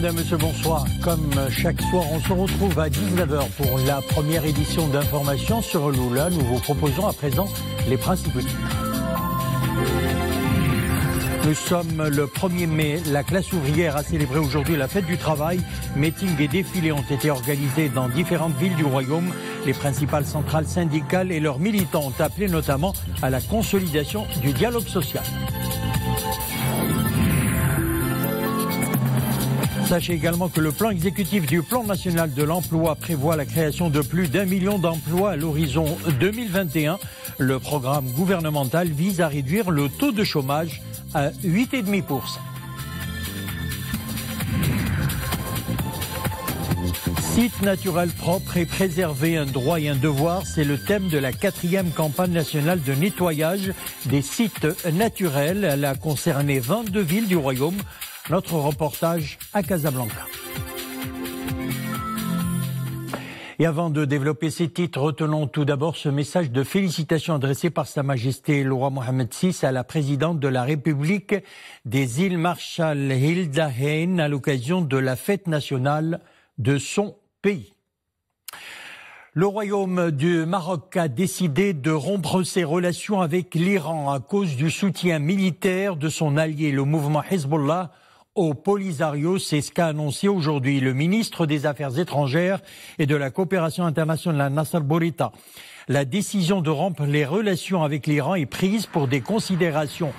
Madame, Monsieur, bonsoir. Comme chaque soir, on se retrouve à 19h pour la première édition d'information sur Lula. Nous vous proposons à présent les principaux titres. Nous sommes le 1er mai. La classe ouvrière a célébré aujourd'hui la fête du travail. Meetings et défilés ont été organisés dans différentes villes du Royaume. Les principales centrales syndicales et leurs militants ont appelé notamment à la consolidation du dialogue social. Sachez également que le plan exécutif du Plan national de l'emploi prévoit la création de plus d'1 million d'emplois à l'horizon 2021. Le programme gouvernemental vise à réduire le taux de chômage à 8,5%. Site naturel propre et préservé, un droit et un devoir, c'est le thème de la 4e campagne nationale de nettoyage des sites naturels. Elle a concerné 22 villes du Royaume. Notre reportage à Casablanca. Et avant de développer ces titres, retenons tout d'abord ce message de félicitations adressé par Sa Majesté le roi Mohammed VI à la présidente de la République des îles Marshall, Hilda Heine, à l'occasion de la fête nationale de son pays. Le Royaume du Maroc a décidé de rompre ses relations avec l'Iran à cause du soutien militaire de son allié, le mouvement Hezbollah, au Polisario. C'est ce qu'a annoncé aujourd'hui le ministre des Affaires étrangères et de la coopération internationale, Nasser Bourita. La décision de rompre les relations avec l'Iran est prise pour des considérations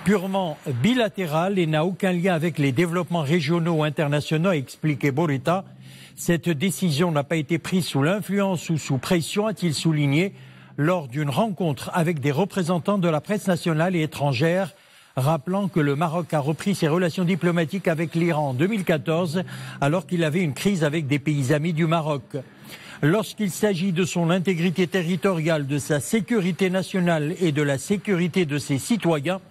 purement bilatérales et n'a aucun lien avec les développements régionaux ou internationaux, a expliqué Bourita. Cette décision n'a pas été prise sous l'influence ou sous pression, a-t-il souligné, lors d'une rencontre avec des représentants de la presse nationale et étrangère, rappelant que le Maroc a repris ses relations diplomatiques avec l'Iran en 2014, alors qu'il avait une crise avec des pays amis du Maroc. Lorsqu'il s'agit de son intégrité territoriale, de sa sécurité nationale et de la sécurité de ses citoyens,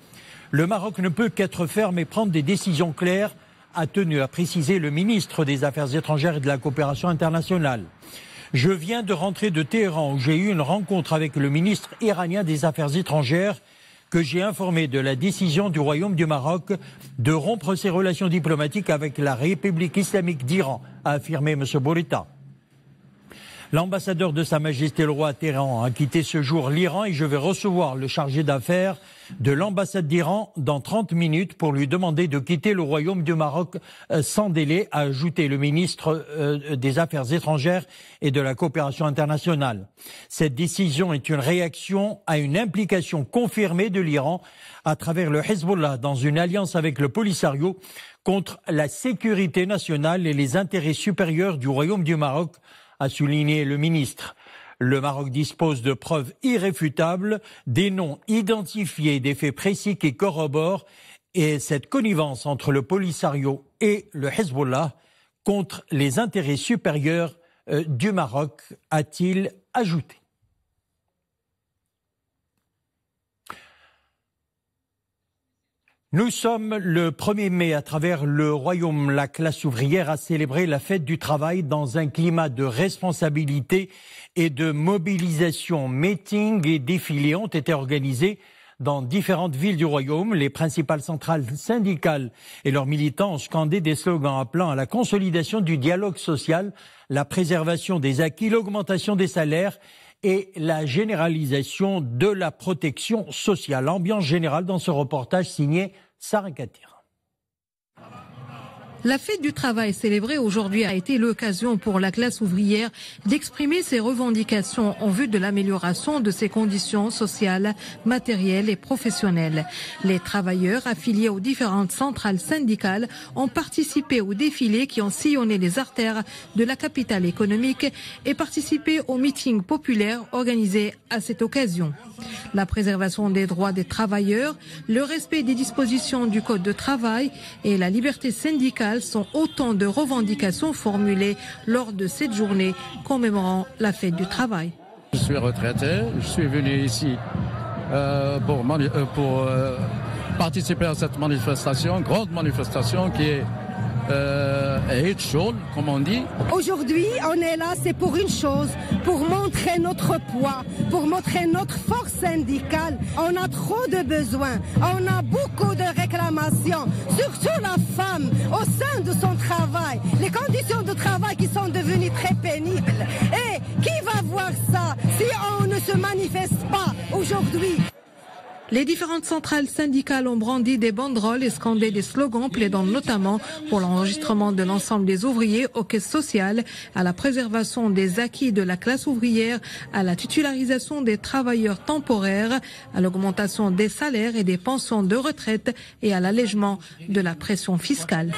le Maroc ne peut qu'être ferme et prendre des décisions claires, a tenu à préciser le ministre des Affaires étrangères et de la coopération internationale. Je viens de rentrer de Téhéran où j'ai eu une rencontre avec le ministre iranien des Affaires étrangères que j'ai informé de la décision du Royaume du Maroc de rompre ses relations diplomatiques avec la République islamique d'Iran, a affirmé M. Bourita. L'ambassadeur de Sa Majesté le Roi à Téhéran a quitté ce jour l'Iran et je vais recevoir le chargé d'affaires de l'ambassade d'Iran dans 30 minutes pour lui demander de quitter le Royaume du Maroc sans délai, a ajouté le ministre des Affaires étrangères et de la coopération internationale. Cette décision est une réaction à une implication confirmée de l'Iran à travers le Hezbollah dans une alliance avec le Polisario contre la sécurité nationale et les intérêts supérieurs du Royaume du Maroc, a souligné le ministre. Le Maroc dispose de preuves irréfutables, des noms identifiés, des faits précis qui corroborent et cette connivence entre le Polisario et le Hezbollah contre les intérêts supérieurs du Maroc, a-t-il ajouté. Nous sommes le 1er mai à travers le Royaume. La classe ouvrière a célébré la fête du travail dans un climat de responsabilité et de mobilisation. Meetings et défilés ont été organisés dans différentes villes du Royaume. Les principales centrales syndicales et leurs militants ont scandé des slogans appelant à la consolidation du dialogue social, la préservation des acquis, l'augmentation des salaires et la généralisation de la protection sociale. Ambiance générale dans ce reportage signé Sarah Katir. La fête du travail célébrée aujourd'hui a été l'occasion pour la classe ouvrière d'exprimer ses revendications en vue de l'amélioration de ses conditions sociales, matérielles et professionnelles. Les travailleurs affiliés aux différentes centrales syndicales ont participé aux défilés qui ont sillonné les artères de la capitale économique et participé aux meetings populaires organisés à cette occasion. La préservation des droits des travailleurs, le respect des dispositions du Code de travail et la liberté syndicale sont autant de revendications formulées lors de cette journée commémorant la fête du travail. Je suis retraité, je suis venu ici pour participer à cette manifestation, grande manifestation qui est comme on dit. Aujourd'hui, on est là, c'est pour une chose, pour montrer notre poids, pour montrer notre force syndicale. On a trop de besoins, on a beaucoup de réclamations, surtout la femme, au sein de son travail. Les conditions de travail qui sont devenues très pénibles. Et qui va voir ça si on ne se manifeste pas aujourd'hui? Les différentes centrales syndicales ont brandi des banderoles et scandé des slogans plaidant notamment pour l'enregistrement de l'ensemble des ouvriers aux caisses sociales, à la préservation des acquis de la classe ouvrière, à la titularisation des travailleurs temporaires, à l'augmentation des salaires et des pensions de retraite et à l'allègement de la pression fiscale.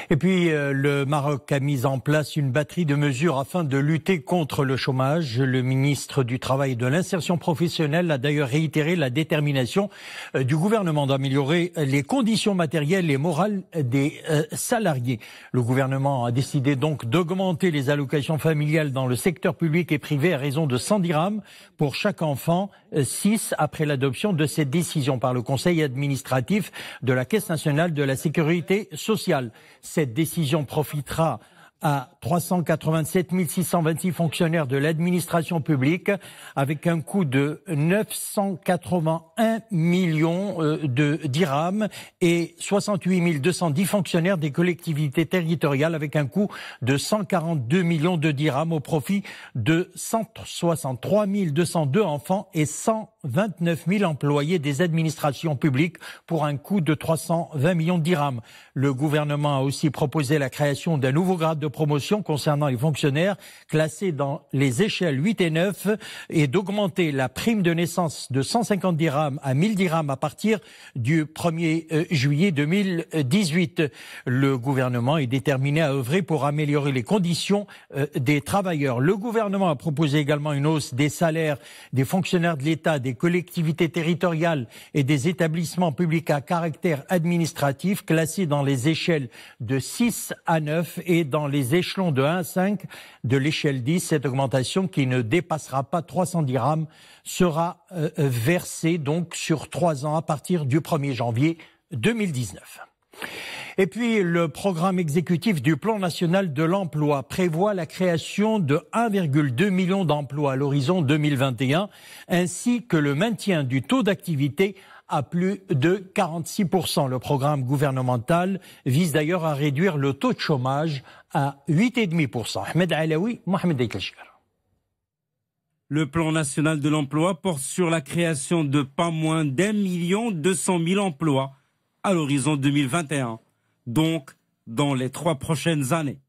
Et puis, le Maroc a mis en place une batterie de mesures afin de lutter contre le chômage. Le ministre du Travail et de l'Insertion professionnelle a d'ailleurs réitéré la détermination du gouvernement d'améliorer les conditions matérielles et morales des salariés. Le gouvernement a décidé donc d'augmenter les allocations familiales dans le secteur public et privé à raison de 100 dirhams pour chaque enfant, 6 après l'adoption de cette décision par le Conseil administratif de la Caisse nationale de la sécurité sociale. Cette décision profitera à 387 626 fonctionnaires de l'administration publique avec un coût de 981 millions de dirhams et 68 210 fonctionnaires des collectivités territoriales avec un coût de 142 millions de dirhams au profit de 163 202 enfants et 129 000 employés des administrations publiques pour un coût de 320 millions de dirhams. Le gouvernement a aussi proposé la création d'un nouveau grade de promotion concernant les fonctionnaires classés dans les échelles 8 et 9 et d'augmenter la prime de naissance de 150 dirhams à 1000 dirhams à partir du 1er juillet 2018. Le gouvernement est déterminé à œuvrer pour améliorer les conditions des travailleurs. Le gouvernement a proposé également une hausse des salaires des fonctionnaires de l'État, des collectivités territoriales et des établissements publics à caractère administratif classés dans les échelles de 6 à 9 et dans les échelons de 1 à 5 de l'échelle 10. Cette augmentation qui ne dépassera pas 300 dirhams sera versée donc sur 3 ans à partir du 1er janvier 2019. Et puis, le programme exécutif du Plan national de l'emploi prévoit la création de 1,2 million d'emplois à l'horizon 2021, ainsi que le maintien du taux d'activité à plus de 46%. Le programme gouvernemental vise d'ailleurs à réduire le taux de chômage à 8,5%. Ahmed Alaoui, Mohamed Aïtlachkar. Le plan national de l'emploi porte sur la création de pas moins d'1 200 000 emplois à l'horizon 2021, donc dans les 3 prochaines années.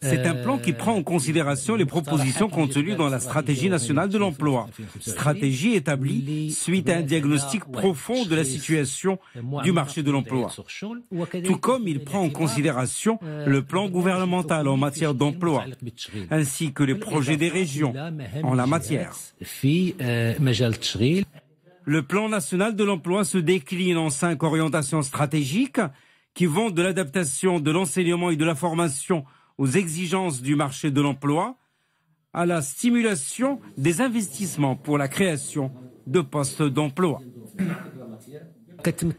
C'est un plan qui prend en considération les propositions contenues dans la stratégie nationale de l'emploi. Stratégie établie suite à un diagnostic profond de la situation du marché de l'emploi. Tout comme il prend en considération le plan gouvernemental en matière d'emploi, ainsi que les projets des régions en la matière. Le plan national de l'emploi se décline en 5 orientations stratégiques qui vont de l'adaptation de l'enseignement et de la formation aux exigences du marché de l'emploi, à la stimulation des investissements pour la création de postes d'emploi.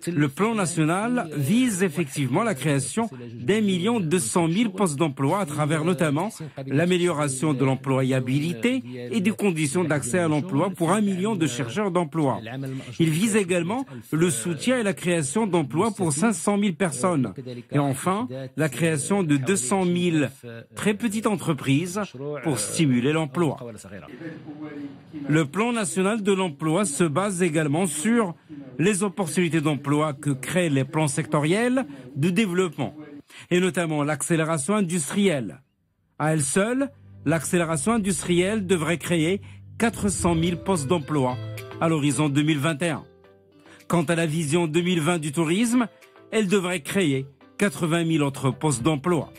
Le plan national vise effectivement la création d'1 200 000 postes d'emploi à travers notamment l'amélioration de l'employabilité et des conditions d'accès à l'emploi pour 1 million de chercheurs d'emploi. Il vise également le soutien et la création d'emplois pour 500 000 personnes. Et enfin, la création de 200 000 très petites entreprises pour stimuler l'emploi. Le plan national de l'emploi se base également sur les opportunités d'emploi que créent les plans sectoriels de développement, et notamment l'accélération industrielle. À elle seule, l'accélération industrielle devrait créer 400 000 postes d'emploi à l'horizon 2021. Quant à la vision 2020 du tourisme, elle devrait créer 80 000 autres postes d'emploi.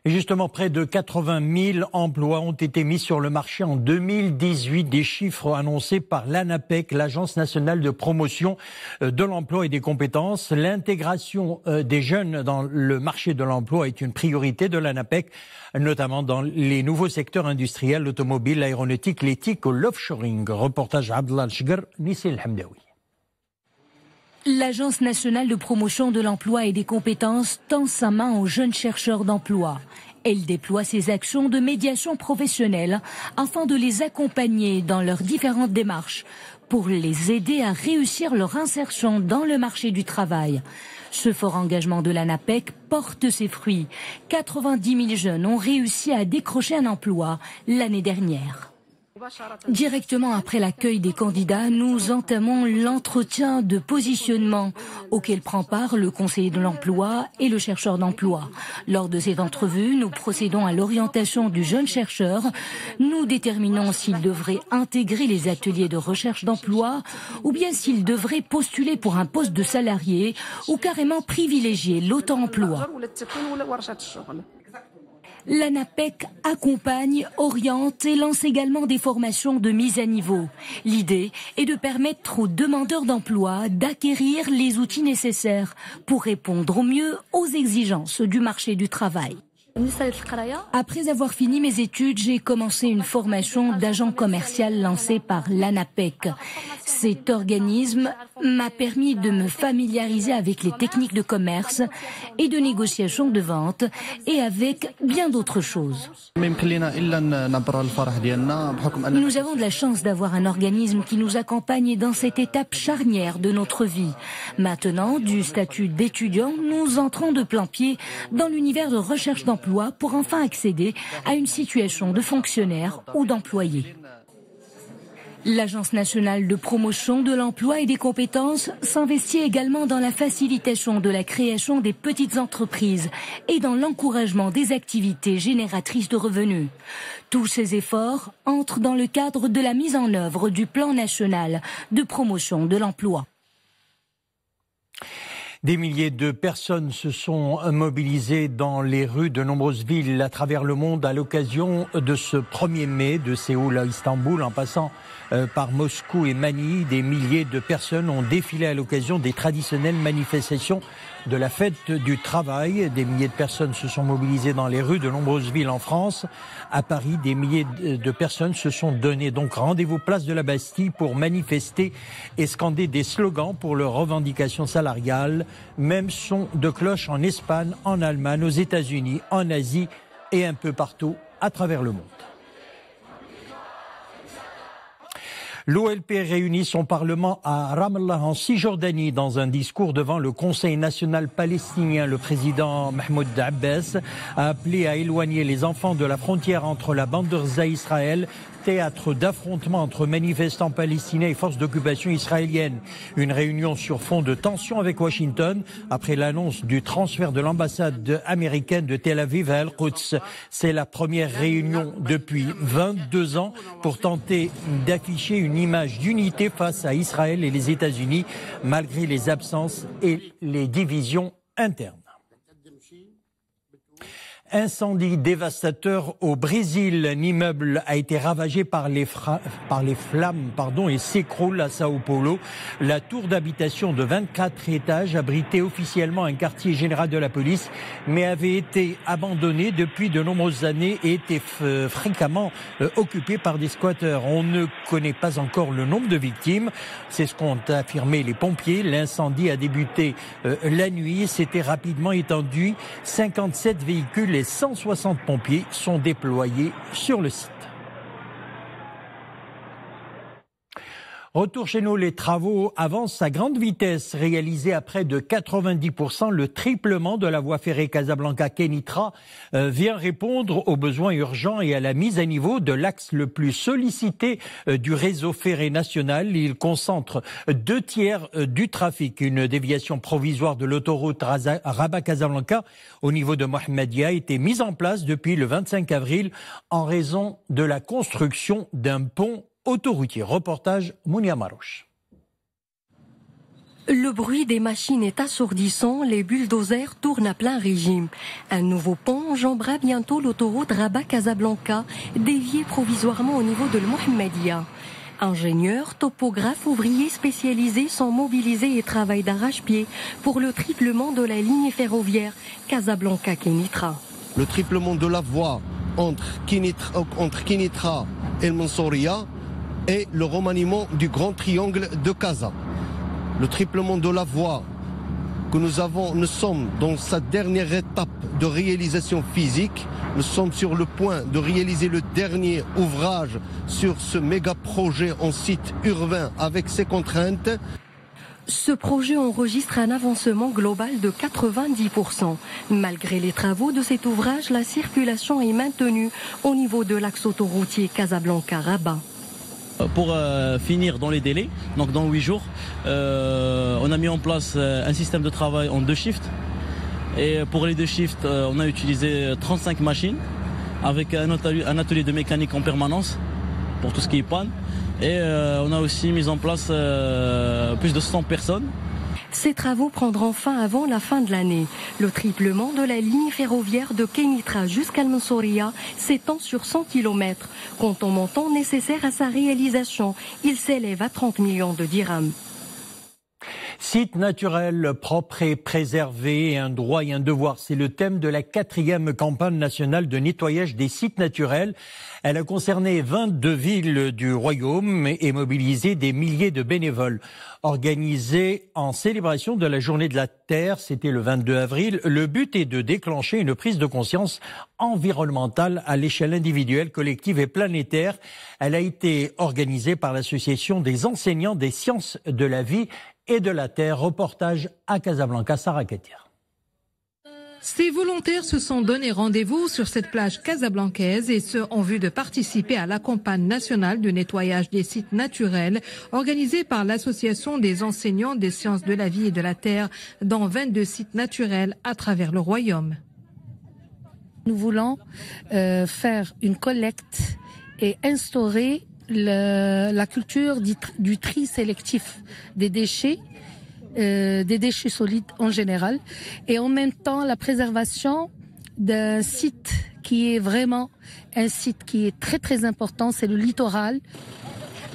Et justement, près de 80 000 emplois ont été mis sur le marché en 2018, des chiffres annoncés par l'ANAPEC, l'Agence nationale de promotion de l'emploi et des compétences. L'intégration des jeunes dans le marché de l'emploi est une priorité de l'ANAPEC, notamment dans les nouveaux secteurs industriels, l'automobile, l'aéronautique, l'éthique ou l'offshoring. Reportage Abdallah Al-Shgar, Nissil Hamdaoui. L'Agence nationale de promotion de l'emploi et des compétences tend sa main aux jeunes chercheurs d'emploi. Elle déploie ses actions de médiation professionnelle afin de les accompagner dans leurs différentes démarches pour les aider à réussir leur insertion dans le marché du travail. Ce fort engagement de l'ANAPEC porte ses fruits. 90 000 jeunes ont réussi à décrocher un emploi l'année dernière. Directement après l'accueil des candidats, nous entamons l'entretien de positionnement auquel prend part le conseiller de l'emploi et le chercheur d'emploi. Lors de cette entrevue, nous procédons à l'orientation du jeune chercheur. Nous déterminons s'il devrait intégrer les ateliers de recherche d'emploi ou bien s'il devrait postuler pour un poste de salarié ou carrément privilégier l'auto-emploi. L'ANAPEC accompagne, oriente et lance également des formations de mise à niveau. L'idée est de permettre aux demandeurs d'emploi d'acquérir les outils nécessaires pour répondre au mieux aux exigences du marché du travail. Après avoir fini mes études, j'ai commencé une formation d'agent commercial lancée par l'ANAPEC. Cet organisme m'a permis de me familiariser avec les techniques de commerce et de négociation de vente et avec bien d'autres choses. Nous avons de la chance d'avoir un organisme qui nous accompagne dans cette étape charnière de notre vie. Maintenant, du statut d'étudiant, nous entrons de plain-pied dans l'univers de recherche d'emploi pour enfin accéder à une situation de fonctionnaire ou d'employé. L'Agence nationale de promotion de l'emploi et des compétences s'investit également dans la facilitation de la création des petites entreprises et dans l'encouragement des activités génératrices de revenus. Tous ces efforts entrent dans le cadre de la mise en œuvre du plan national de promotion de l'emploi. Des milliers de personnes se sont mobilisées dans les rues de nombreuses villes à travers le monde à l'occasion de ce 1er mai, de Séoul à Istanbul, en passant par Moscou et Manille. Des milliers de personnes ont défilé à l'occasion des traditionnelles manifestations de la fête du travail. Des milliers de personnes se sont mobilisées dans les rues de nombreuses villes en France. À Paris, des milliers de personnes se sont donné donc rendez-vous place de la Bastille pour manifester et scander des slogans pour leurs revendications salariales. Même son de cloche en Espagne, en Allemagne, aux États-Unis, en Asie et un peu partout à travers le monde. L'OLP réunit son parlement à Ramallah en Cisjordanie. Dans un discours devant le Conseil national palestinien, le président Mahmoud Abbas a appelé à éloigner les enfants de la frontière entre la bande de Gaza et Israël, théâtre d'affrontements entre manifestants palestiniens et forces d'occupation israéliennes. Une réunion sur fond de tension avec Washington après l'annonce du transfert de l'ambassade américaine de Tel Aviv à Al-Quds. C'est la première réunion depuis 22 ans pour tenter d'afficher une image d'unité face à Israël et les États-Unis, malgré les absences et les divisions internes. Incendie dévastateur au Brésil. Un immeuble a été ravagé par les flammes et s'écroule à Sao Paulo. La tour d'habitation de 24 étages abritait officiellement un quartier général de la police, mais avait été abandonnée depuis de nombreuses années et était fréquemment occupée par des squatteurs. On ne connaît pas encore le nombre de victimes. C'est ce qu'ont affirmé les pompiers. L'incendie a débuté la nuit et s'était rapidement étendu. 57 véhicules et 160 pompiers sont déployés sur le site. Retour chez nous, les travaux avancent à grande vitesse, réalisés à près de 90%. Le triplement de la voie ferrée Casablanca-Kénitra vient répondre aux besoins urgents et à la mise à niveau de l'axe le plus sollicité du réseau ferré national. Il concentre 2/3 du trafic. Une déviation provisoire de l'autoroute Rabat-Casablanca au niveau de Mohammedia a été mise en place depuis le 25 avril en raison de la construction d'un pont autoroutier. Reportage Mounia Marouche. Le bruit des machines est assourdissant, les bulldozers tournent à plein régime. Un nouveau pont enjambera bientôt l'autoroute Rabat-Casablanca, déviée provisoirement au niveau de l'Mohammedia. Ingénieurs, topographes, ouvriers spécialisés sont mobilisés et travaillent d'arrache-pied pour le triplement de la ligne ferroviaire Casablanca-Kénitra. Le triplement de la voie entre Kénitra et le Mansouria et le remaniement du grand triangle de Casa. Le triplement de la voie que nous sommes dans sa dernière étape de réalisation physique. Nous sommes sur le point de réaliser le dernier ouvrage sur ce méga projet en site urbain avec ses contraintes. Ce projet enregistre un avancement global de 90%. Malgré les travaux de cet ouvrage, la circulation est maintenue au niveau de l'axe autoroutier Casablanca-Rabat. Pour finir dans les délais, donc dans 8 jours, on a mis en place un système de travail en 2 shifts. Et pour les 2 shifts, on a utilisé 35 machines avec un atelier de mécanique en permanence pour tout ce qui est panne. Et on a aussi mis en place plus de 100 personnes. Ces travaux prendront fin avant la fin de l'année. Le triplement de la ligne ferroviaire de Kénitra jusqu'à Mansouria s'étend sur 100 km. Quant au montant nécessaire à sa réalisation, il s'élève à 30 millions de dirhams. Site naturel propre et préservé, un droit et un devoir. C'est le thème de la 4e campagne nationale de nettoyage des sites naturels. Elle a concerné 22 villes du Royaume et mobilisé des milliers de bénévoles. Organisée en célébration de la Journée de la Terre, c'était le 22 avril, le but est de déclencher une prise de conscience environnementale à l'échelle individuelle, collective et planétaire. Elle a été organisée par l'Association des enseignants des sciences de la vie et de la terre. Reportage à Casablanca, Sarah Ketir. Ces volontaires se sont donné rendez-vous sur cette plage casablancaise et ce en vue de participer à la campagne nationale de nettoyage des sites naturels organisée par l'Association des enseignants des sciences de la vie et de la terre dans 22 sites naturels à travers le royaume. Nous voulons faire une collecte et instaurer la culture du tri sélectif des déchets solides en général, et en même temps la préservation d'un site qui est vraiment un site qui est très très important, c'est le littoral.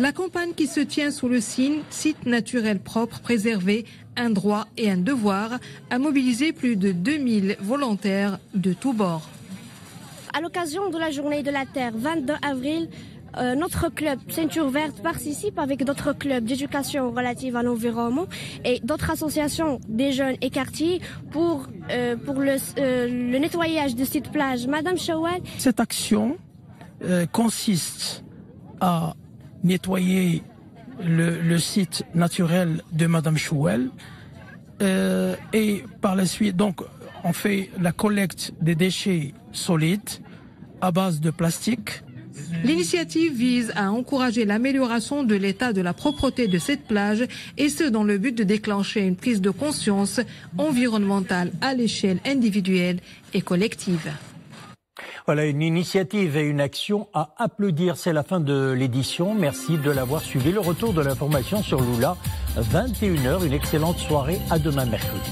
La campagne qui se tient sous le signe « Site naturel propre, préservé, un droit et un devoir » a mobilisé plus de 2000 volontaires de tous bords. À l'occasion de la Journée de la Terre, 22 avril, notre club Ceinture Verte participe avec d'autres clubs d'éducation relative à l'environnement et d'autres associations des jeunes et quartiers pour le nettoyage de cette plage. Madame Chawal. Cette action consiste à nettoyer le site naturel de Madame Chouel et par la suite, donc, on fait la collecte des déchets solides à base de plastique. L'initiative vise à encourager l'amélioration de l'état de la propreté de cette plage et ce dans le but de déclencher une prise de conscience environnementale à l'échelle individuelle et collective. Voilà une initiative et une action à applaudir. C'est la fin de l'édition. Merci de l'avoir suivi. Le retour de l'information sur Lula, 21h. Une excellente soirée. À demain mercredi.